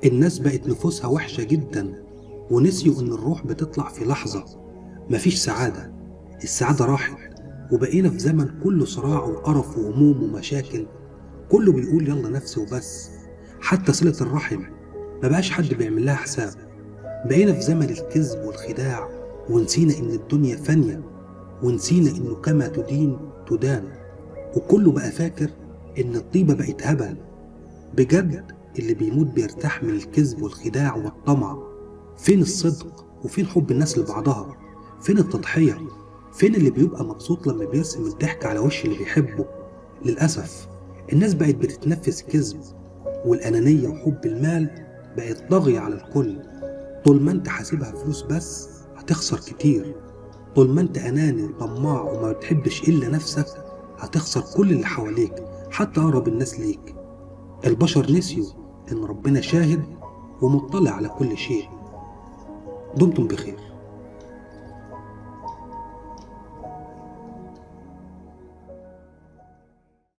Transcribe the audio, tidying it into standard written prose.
الناس بقت نفوسها وحشة جدا، ونسيوا إن الروح بتطلع في لحظة. مفيش سعادة، السعادة راحت، وبقينا في زمن كله صراع وقرف وهموم ومشاكل. كله بيقول يلا نفسي وبس. حتى صلة الرحم ما بقاش حد بيعمل لها حساب. بقينا في زمن الكذب والخداع، ونسينا إن الدنيا فانية، ونسينا إنه كما تدين تدان. وكله بقى فاكر إن الطيبة بقت هبل. بجد اللي بيموت بيرتاح من الكذب والخداع والطمع. فين الصدق وفين حب الناس لبعضها؟ فين التضحية؟ فين اللي بيبقى مبسوط لما بيرسم الضحك على وش اللي بيحبه؟ للأسف الناس بقت بتتنفس كذب، والأنانية وحب المال بقت طاغية على الكل. طول ما انت حاسبها فلوس بس هتخسر كتير. طول ما انت أناني وطماع وما بتحبش إلا نفسك هتخسر كل اللي حواليك، حتى أقرب الناس ليك. البشر نسيوا إن ربنا شاهد ومطلع على كل شيء. دمتم بخير.